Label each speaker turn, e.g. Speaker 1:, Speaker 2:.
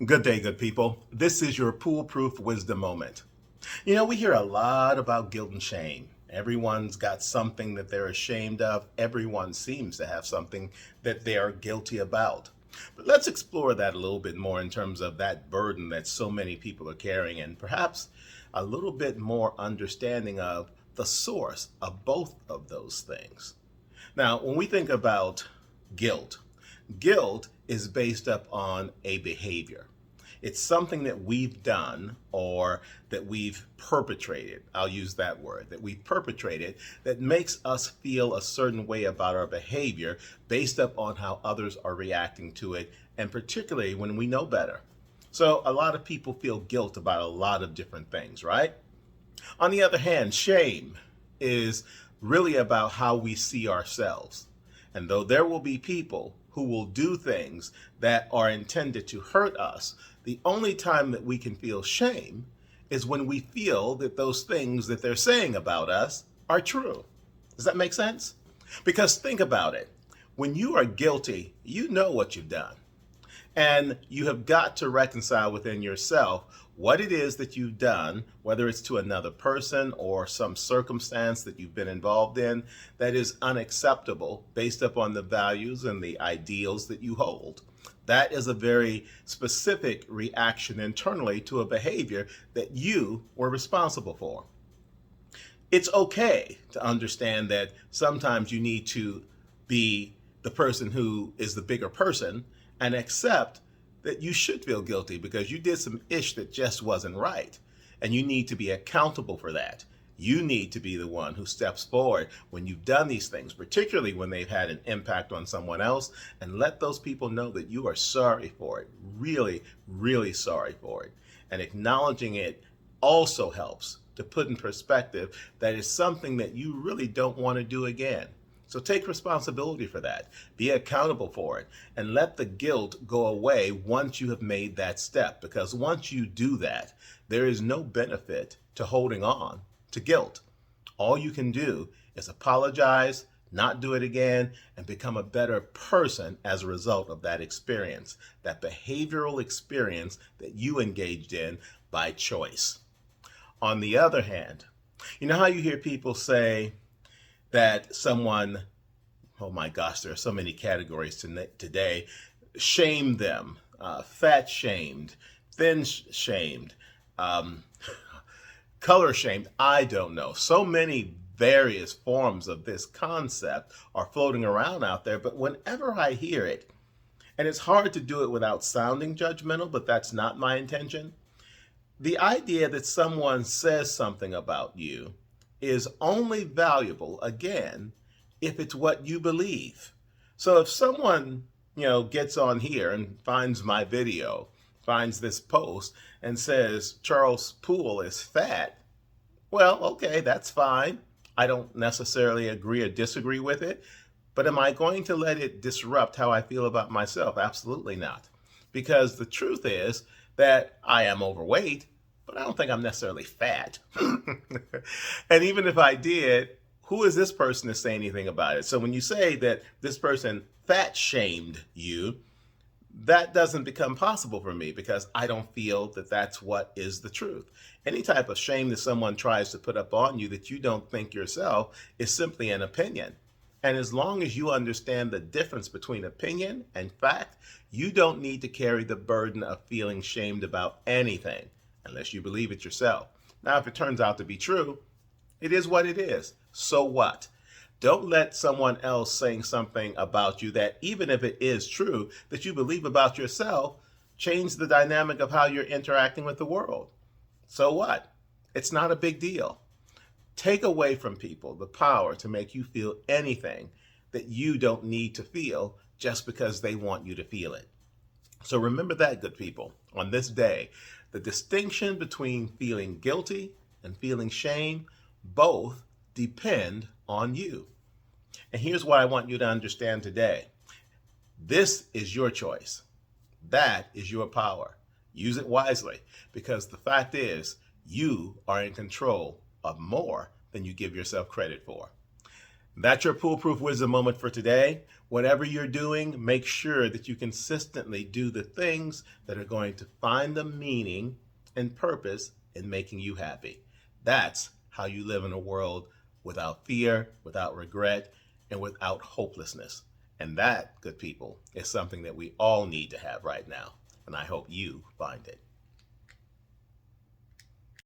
Speaker 1: Good day, good people. This is your PooleProof wisdom moment. You know, we hear a lot about guilt and shame. Everyone's got something that they're ashamed of. Everyone seems to have something that they are guilty about. But let's explore that a little bit more in terms of that burden that so many people are carrying, and perhaps a little bit more understanding of the source of both of those things. Now, when we think about guilt, guilt is based up on a behavior. It's something that we've done or that we've perpetrated. I'll use that word, that we've perpetrated that makes us feel a certain way about our behavior based up on how others are reacting to it, and particularly when we know better. So a lot of people feel guilt about a lot of different things, right? On the other hand, shame is really about how we see ourselves. And though there will be people who will do things that are intended to hurt us, the only time that we can feel shame is when we feel that those things that they're saying about us are true. Does that make sense? Because think about it. When you are guilty, you know what you've done. And you have got to reconcile within yourself what it is that you've done, whether it's to another person or some circumstance that you've been involved in that is unacceptable based upon the values and the ideals that you hold. That is a very specific reaction internally to a behavior that you were responsible for. It's okay to understand that sometimes you need to be the person who is the bigger person and accept that you should feel guilty because you did some ish that just wasn't right. And you need to be accountable for that. You need to be the one who steps forward when you've done these things, particularly when they've had an impact on someone else, and let those people know that you are sorry for it. Really, really sorry for it. And acknowledging it also helps to put in perspective that it's something that you really don't want to do again. So take responsibility for that. Be accountable for it and let the guilt go away once you have made that step. Because once you do that, there is no benefit to holding on to guilt. All you can do is apologize, not do it again, and become a better person as a result of that experience, that behavioral experience that you engaged in by choice. On the other hand, you know how you hear people say, that someone, oh my gosh, there are so many categories today, shamed them, fat shamed, thin shamed, color shamed, I don't know. So many various forms of this concept are floating around out there, but whenever I hear it, and it's hard to do it without sounding judgmental, but that's not my intention, the idea that someone says something about you is only valuable, again, if it's what you believe. So if someone, gets on here and finds my video, finds this post and says Charles Poole is fat, well, okay, that's fine. I don't necessarily agree or disagree with it, but am I going to let it disrupt how I feel about myself? Absolutely not. Because the truth is that I am overweight, but I don't think I'm necessarily fat. And even if I did, who is this person to say anything about it? So when you say that this person fat shamed you, that doesn't become possible for me because I don't feel that that's what is the truth. Any type of shame that someone tries to put up on you that you don't think yourself is simply an opinion. And as long as you understand the difference between opinion and fact, you don't need to carry the burden of feeling shamed about anything unless you believe it yourself. Now, if it turns out to be true, it is what it is. So what? Don't let someone else saying something about you that, even if it is true, that you believe about yourself, change the dynamic of how you're interacting with the world. So what? It's not a big deal. Take away from people the power to make you feel anything that you don't need to feel just because they want you to feel it. So remember that, good people, on this day, the distinction between feeling guilty and feeling shame both depend on you. And here's what I want you to understand today. This is your choice. That is your power. Use it wisely because the fact is you are in control of more than you give yourself credit for. That's your Poolproof Wisdom moment for today. Whatever you're doing, make sure that you consistently do the things that are going to find the meaning and purpose in making you happy. That's how you live in a world without fear, without regret, and without hopelessness. And that, good people, is something that we all need to have right now. And I hope you find it.